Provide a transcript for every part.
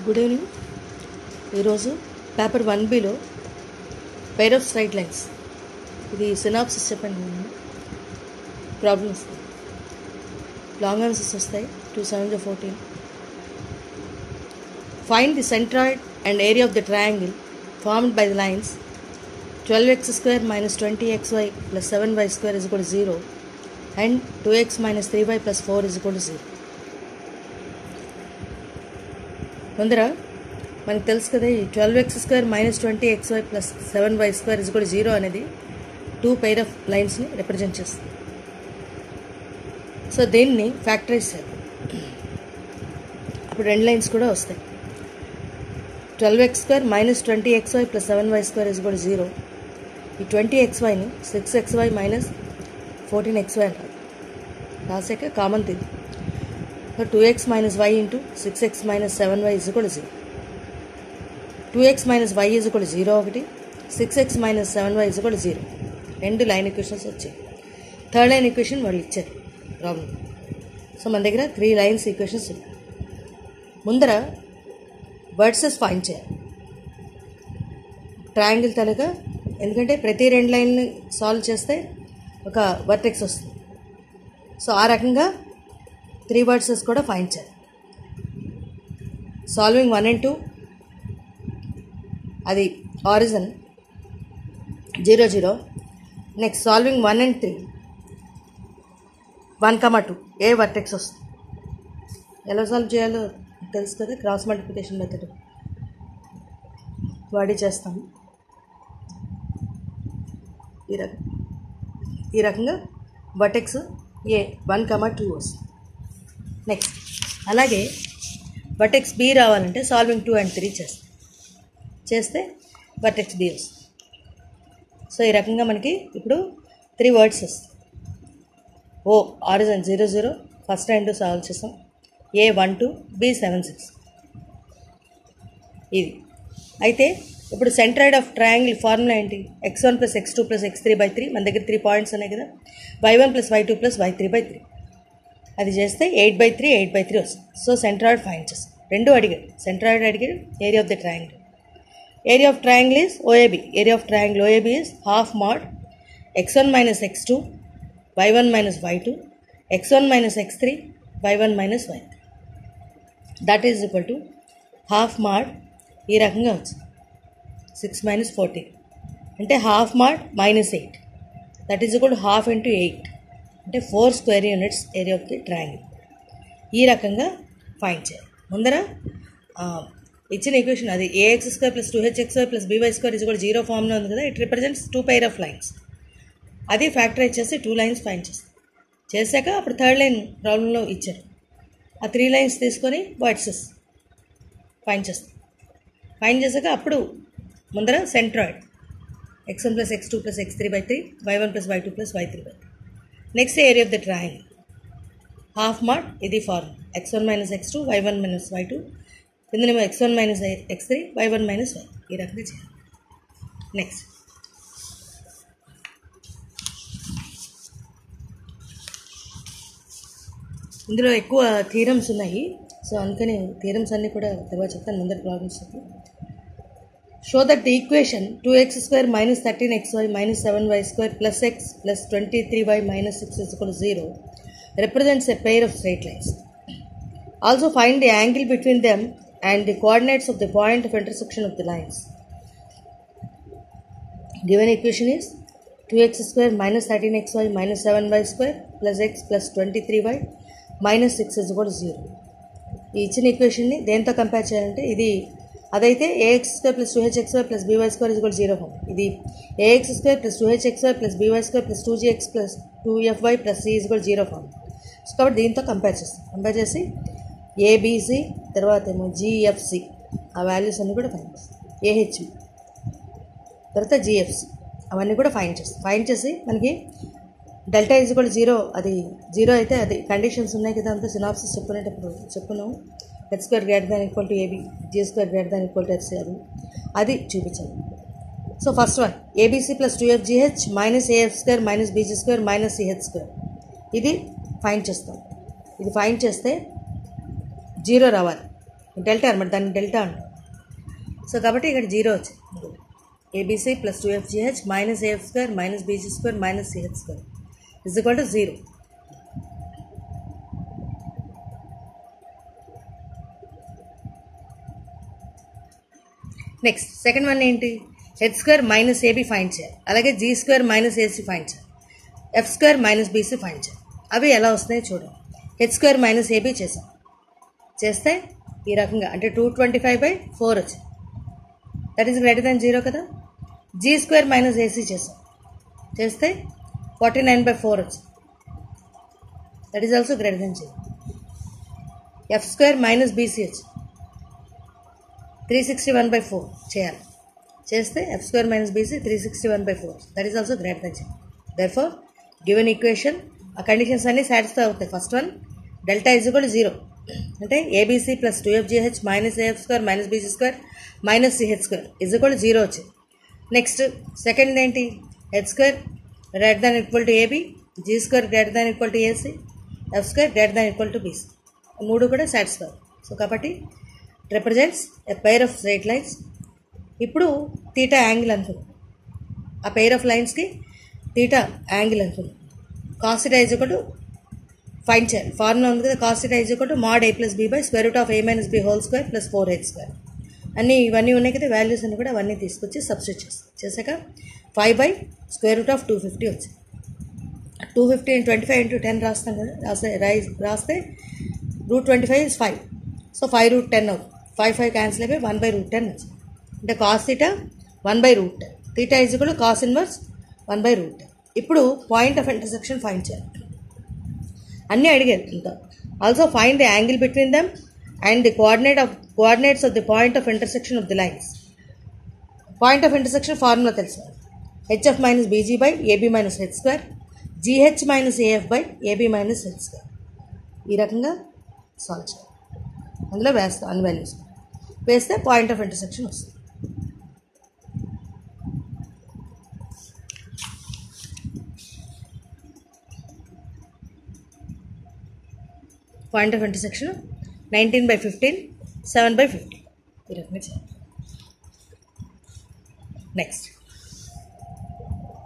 Good evening. ఈరోజు paper 1Bలో pair of straight lines, ఇది సినాప్సిస్ చెప్పండి. ప్రాబ్లమ్స్ లాంగ్ ఆన్సర్స్ వస్తాయి. 2 7 14. Find the centroid and area of the triangle formed by the lines 12x² - 20xy + 7y² = 0 and 2x - 3y + 4 = 0. ముందర మనకు తెలుసు కదా, ఈ 12x² - 20xy + 7y² = 0 అనేది 2 పెయిర్ ఆఫ్ లైన్స్ని రిప్రజెంట్ చేస్తుంది. సో దీన్ని ఫ్యాక్టరైజ్ చేయాలి. అప్పుడు 2 లైన్స్ కూడా వస్తాయి. 12x² - 20xy + 7y² = 0. ఈ 20xyని 6xy - 14xy అంటారు. రాసాక కామన్ ఇది. So 2x - y × 6x - 7y = 0. 2x - y = 0 ఒకటి, 6x - 7y = 0. 2 లైన్ ఈక్వేషన్స్ వచ్చాయి. థర్డ్ లైన్ ఈక్వేషన్ వాళ్ళు ఇచ్చారు ప్రాబ్లం. సో మన దగ్గర 3 లైన్స్ ఈక్వేషన్స్ ఉన్నాయి. ముందర వర్సెస్ ఫైండ్ చేయాలి ట్రయాంగిల్ తాలూకా. ఎందుకంటే ప్రతి 2 లైన్ని సాల్వ్ చేస్తే ఒక వర్టెక్స్ వస్తుంది. సో ఆ రకంగా 3 వర్సెస్ కూడా ఫైండ్ చేయాలి. సాల్వింగ్ 1 and 2 అది origin 0 0. Next solving 1 and 3 1, 2 A vertex వస్తుంది. ఎలా సాల్వ్ చేయాలో తెలుసు కదా, క్రాస్ మల్టిప్లికేషన్ మెథడ్ వాడి చేస్తాము. ఈ రకంగా వర్టెక్స్ ఏ 1, 2 వస్తుంది. నెక్స్ట్ అలాగే వర్టెక్స్ బి రావాలంటే సాల్వింగ్ 2 and 3 చేస్తే వర్టెక్స్ బి వస్తుంది. సో ఈ రకంగా మనకి ఇప్పుడు 3 వర్డ్స్ వస్తాయి. ఓ ఆరిజిన్ 0 0 ఫస్ట్ అండ్ సాల్వ్ చేస్తాం. ఏ 1 2, బి 7 6. ఇది అయితే ఇప్పుడు సెంట్రాయిడ్ ఆఫ్ ట్రయాంగిల్ ఫార్ములా ఏంటి? x1 + x2 + x3/3. మన దగ్గర 3 పాయింట్స్ ఉన్నాయి కదా. y1 + y2 + y3/3. అది చేస్తే 8/3 8/3 వస్తుంది. సో సెంట్రాయిడ్ ఫైండ్ చేస్తాం. 2 అడిగాడు, సెంట్రాయిడ్ అడిగాడు, area of the triangle. Area of triangle is OAB. Area of triangle OAB is ½ mod x1 - x2 y1 - y2 x1 - x3 y1 - y3. That is equal to ½ mod ఈ రకంగా వచ్చింది 6 - 14 అంటే ½ mod -8. That is equal to ½ × 8 అంటే 4 square units area of the triangle. ఈ రకంగా find చేయాలి. ముందర ఇచ్చిన ఈక్వేషన్ అది ax² + 2hxy + by² = 0 ఫామ్లో ఉంది కదా. It represents 2 pair of lines. అది ఫ్యాక్టరైజ్ చేసి 2 లైన్స్ ఫైండ్ చేస్తాం. చేశాక అప్పుడు థర్డ్ లైన్ ప్రాబ్లంలో ఇచ్చారు. ఆ 3 లైన్స్ తీసుకొని వర్సెస్ ఫైండ్ చేస్తాం. ఫైండ్ చేశాక అప్పుడు ముందర centroid x1 + x2 + x3/3 y1 + y2 + y3/3. Next area of the triangle ½ mod ఇది form x1 - x2 y1 - y2. ఇందులో x1 - x3 y1 - y. ఈ రకంగా చేయాలి. నెక్స్ట్ ఇందులో ఎక్కువ థీరమ్స్ ఉన్నాయి. సో అందుకని థీరమ్స్ అన్నీ కూడా తర్వాత చెప్తాను. ముందర ప్రాబ్లమ్స్ చెప్పి show that the equation 2x² - 13xy - 7y² + x + 23y - 6 = 0 represents a pair of straight lines. Also find the angle between them and the coordinates of the point of intersection of the lines. Given equation is 2x² - 13xy - 7y² + x + 23y - 6 = 0. ఈ ఇచ్చిన ఈక్వేషన్ని దేంతో compare చేయాలంటే ఇది అదైతే ax² + 2hxy + by² = 0 form. ఇది ax² + 2hxy + by² + 2gx + 2fy + c = 0 form. So కాబట్టి దీంతో కంపేర్ చేస్తాం. కంపేర్ చేసి ABC తర్వాత ఏమో GFC ఆ వాల్యూస్ అన్నీ కూడా ఫైండ్ చేస్తాం. AHB తర్వాత GFC అవన్నీ కూడా ఫైండ్ చేస్తాం. ఫైండ్ చేసి మనకి డెల్టా ఈజ్ ఈక్వల్ 0. అది 0 అయితే అది కండిషన్స్ ఉన్నాయి కదా, అంతా సినాప్సిస్ చెప్పుకునేటప్పుడు చెప్పుకున్నాము. h² > AB, g² > FC అది చూపించాలి. So first one ABC + 2fGH - AF² - BG² - CH². ఇది ఫైండ్ చేస్తాం. ఇది ఫైండ్ చేస్తే 0 రావాలి. డెల్టా అనమాట, దాన్ని డెల్టా అంటాం. సో కాబట్టి ఇక్కడ జీరో వచ్చింది. ABC plus 2FGH minus AF square minus BC square minus CH square is equal to 0. Next second one ఏంటి, H square minus AB find చేయాలి, అలాగే G square minus AC find చేయాలి, F square minus BC find చేయాలి. అవి ఎలా వస్తున్నాయో చూడండి. H square minus AB చేసాం, చేస్తే ఈ రకంగా అంటే 225/4 వచ్చింది, దట్ ఈస్ గ్రేటర్ దాన్ 0 కదా. జీ స్క్వేర్ మైనస్ ఏసీ చేసాం, చేస్తే 49/4 వచ్చింది, that is also greater than 0. F square minus BC వచ్చింది, 361/4 చేయాలి, చేస్తే F square minus BC 361/4, that is also greater than 0. Therefore given equation ఆ కండిషన్స్ అన్నీ సాటిస్ఫై అవుతాయి. First one delta is equal to 0 అంటే ABC plus 2FGH minus AF square minus BC square minus CH square is equal to 0 వచ్చింది. Next second ఏంటి, H square greater than equal to AB, G square greater than equal to AC, F square greater than equal to BC, మూడు కూడా satisfy. So కాబట్టి represents a pair of straight lines. ఇప్పుడు theta angle అనుకుందాం, ఆ pair of లైన్స్కి theta angle అనుకుందాం. Cos theta is equal to find చేయాలి, formula ఉంది కదా, cos theta is equal to mod a + b / square root of a - b whole square plus 4h². అన్నీ ఇవన్నీ ఉన్నాయి కదా, వాల్యూస్ అన్నీ కూడా అవన్నీ తీసుకొచ్చి సబ్స్టిట్యూట్ చేస్తాం. చేశాక 5/√250 వచ్చింది. 250 × 25 × 10 రాస్తాం కదా, రాస్తే √25 is 5, సో 5√10 అవుతుంది. 5 క్యాన్సిల్ అయిపోయి 1/√10 వచ్చింది. అంటే cos theta 1/√10, theta is equal to cos inverse 1/√10. ఇప్పుడు పాయింట్ ఆఫ్ ఇంటర్సెక్షన్ ఫైండ్ చేయాలి, అన్నీ అడిగారు ఇంకా. Also find the angle between them and the coordinates of the point of intersection of the lines. Point of intersection formula తెలుసు, hf - bg/ab - h², gh - af/ab - h². ఈ రకంగా solve చేయాలి. అందులో వేస్తాం అన్ని వాల్యూస్, వేస్తే పాయింట్ ఆఫ్ ఇంటర్సెక్షన్ వస్తుంది. Point of intersection 19/15 7/15 ఈ రకంగా చేయాలి. Next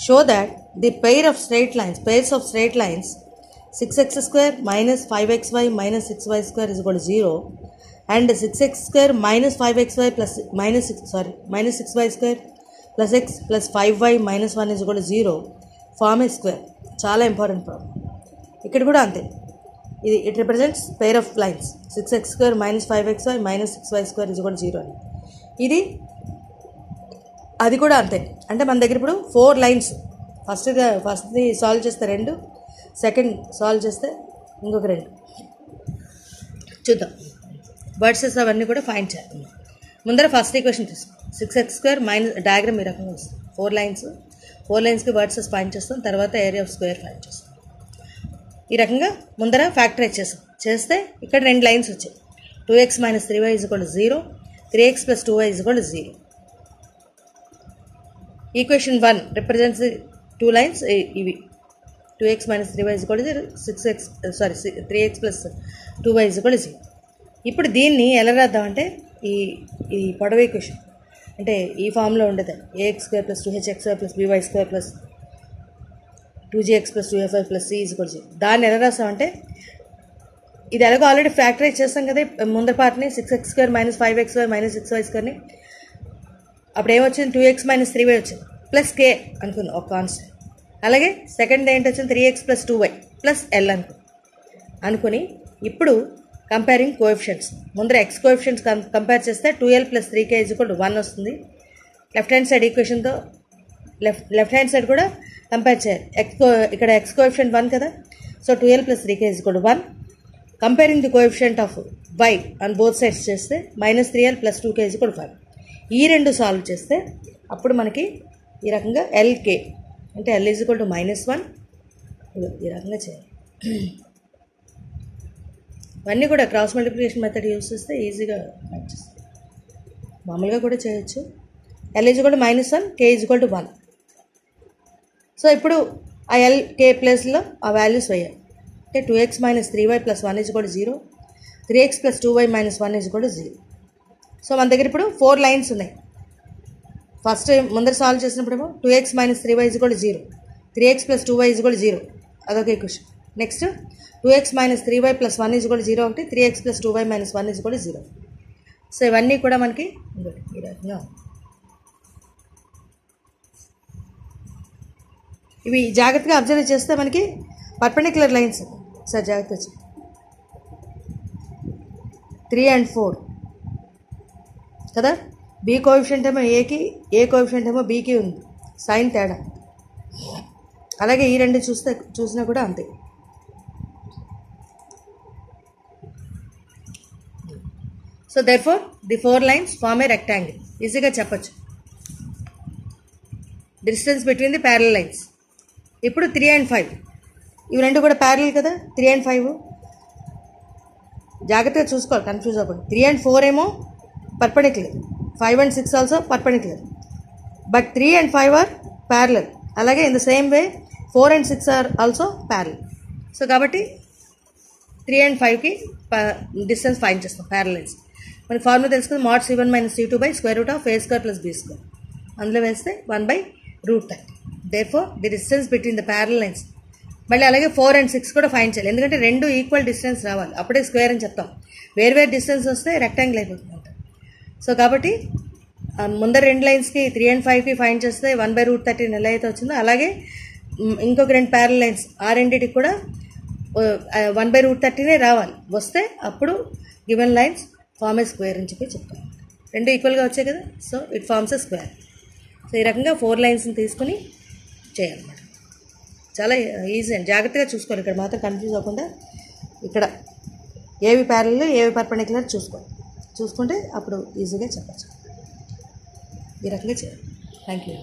show that the pairs of straight lines 6x² - 5xy - 6y² is equal to 0 and 6x² - 5xy plus -6y² plus x plus 5y - 1 is equal to 0 form a square. చాలా important problem. ఇక్కడ కూడా అంతే, ఇది it represents pair of lines 6x² - 5xy - 6y² is equal to 0 అని. ఇది అది కూడా అంతే. అంటే మన దగ్గర ఇప్పుడు 4 లైన్స్, ఫస్ట్ది సాల్వ్ చేస్తే 2, సెకండ్ సాల్వ్ చేస్తే ఇంకొక 2. చూద్దాం వర్సెస్ అవన్నీ కూడా ఫైండ్ చేయాలి. ముందర ఫస్ట్ ఈక్వేషన్ తీసుకో, 6x² డయాగ్రామ్ ఈ రకంగా వస్తుంది. 4 లైన్స్కి వర్సెస్ ఫైండ్ చేస్తాం, తర్వాత ఏరియా ఆఫ్ స్క్వేర్ ఫైండ్ చేస్తాం. ఈ రకంగా ముందర ఫ్యాక్టరైజ్ చేస్తాం, చేస్తే ఇక్కడ 2 లైన్స్ వచ్చాయి. 2x - 3y is equal to 0, 3x + 2y is equal to 0. Equation 1 represents 2 lines ఇవి. 2x - 3y is equal to 0, 3x + 2y is equal to 0. ఇప్పుడు దీన్ని ఎలా రాద్దామంటే ఈ పొడవు ఈక్వేషన్ అంటే ఈ ఫామ్లో ఉండేది, ax² + 2hxy + by² + 2gx + 2fy + c is equal to 0. దాన్ని ఎలా రాస్తామంటే, ఇది ఎలాగో ఆల్రెడీ ఫ్యాక్టరైజ్ చేస్తాం కదా ముందర పార్ట్ని, 6x² - 5xy - 6y²ని. అప్పుడు ఏమొచ్చింది, 2x - 3y వచ్చింది, ప్లస్ k అనుకుందాం ఒక కాన్స్టెంట్. అలాగే సెకండ్ ఏంటి వచ్చింది, 3x + 2y + l అనుకుని ఇప్పుడు కంపేరింగ్ కోఎఫిషియంట్స్, ముందర x కోఎఫిషియంట్స్ కంపేర్ చేస్తే 2l + 3k is equal to 1 వస్తుంది. లెఫ్ట్ హ్యాండ్ సైడ్ ఈక్వేషన్తో లెఫ్ట్ హ్యాండ్ సైడ్ కూడా కంపేర్ చేయాలి. ఇక్కడ x కోఎఫిషియంట్ 1 కదా, so 2l + 3k is equal to 1. Comparing the coefficient of y on both sides చేస్తే -3l + 2k is equal to 5. ఈ రెండు solve చేస్తే అప్పుడు మనకి ఈ రకంగా lk అంటే l is equal to -1 ఈ రకంగా చేయాలి. ఇవన్నీ కూడా క్రాస్ మల్టిప్లికేషన్ మెథడ్ యూజ్ చేస్తే ఈజీగా ఫైండ్ చేస్తాం. మామూలుగా కూడా చేయొచ్చు. l is equal to -1, k is equal to 1. So ఇప్పుడు ఆ lk ప్లేస్లో ఆ వాల్యూస్ వేయాలి. అంటే 2x - 3y + 1 is equal to 0, 3x + 2y - 1 = 0. So మన దగ్గర ఇప్పుడు 4 లైన్స్ ఉన్నాయి. ఫస్ట్ ముందర solve చేసినప్పుడేమో 2x - 3y = 0, 3x + 2y = 0, అదొక ఈక్వేషన్. నెక్స్ట్ 2x - 3y + 1 = 0 ఒకటి, 3x + 2y - 1 = 0. సో ఇవన్నీ కూడా మనకి ఈ రకంగా ఇవి జాగ్రత్తగా అబ్జర్వ్ చేస్తే మనకి పర్పెండిక్యులర్ లైన్స్. సార్ జాగ్రత్త వచ్చి 3 and 4 కదా. బి కోఎఫిషియంట్ ఏమో ఏకి, ఏ కోఎఫిషియంట్ ఏమో బీకి ఉంది, సైన్ తేడా. అలాగే ఈ రెండు చూసినా కూడా అంతే. So therefore the 4 lines form a rectangle. ఈజీగా చెప్పచ్చు distance between the parallel lines. ఇప్పుడు 3 and 5 ఇవి రెండు కూడా ప్యారలల్ కదా. 3 and 5 జాగ్రత్తగా చూసుకోవాలి, కన్ఫ్యూజ్ అవ్వకూడదు. 3 and 4 ఏమో perpendicular, 5 and 6 also perpendicular, but 3 and 5 are parallel. అలాగే in the same way 4 and 6 are also parallel. So కాబట్టి 3 and 5కి డిస్టెన్స్ ఫైండ్ చేస్తాం ప్యారలల్ లైన్స్. మనకి ఫార్ములా తెలుసుకుంది, mod c1 - c2 / √a² + b². అందులో వేస్తే 1/√30. Therefore the distance between the parallel lines. మళ్ళీ అలాగే 4 and 6 కూడా ఫైండ్ చేయాలి, ఎందుకంటే రెండు ఈక్వల్ డిస్టెన్స్ రావాలి, అప్పుడే స్క్వేర్ అని చెప్తాం. వేరు డిస్టెన్స్ వస్తే రెక్టాంగిల్ అయిపోతుంది అంట. సో కాబట్టి ముందర రెండు లైన్స్కి 3 and 5కి ఫైండ్ చేస్తే 1/√30 ఎలా అయితే వచ్చిందో, అలాగే ఇంకొక రెండు ప్యారలల్ లైన్స్ ఆ రెండింటికి కూడా 1/√30 రావాలి. వస్తే అప్పుడు given lines form a square అని చెప్పి చెప్తాం. రెండు ఈక్వల్గా వచ్చాయి కదా, so it forms a square. So ఈ రకంగా 4 లైన్స్ని తీసుకుని చేయాలన్నమాట. చాలా ఈజీ అండి, జాగ్రత్తగా చూసుకోవాలి. ఇక్కడ మాత్రం కన్ఫ్యూజ్ అవ్వకుండా ఇక్కడ ఏవి ప్యారలల్ ఏవి పర్పెండిక్యులర్ చూసుకుంటే అప్పుడు ఈజీగా చెప్పచ్చు. ఈ రకంగా చేయాలి. Thank you.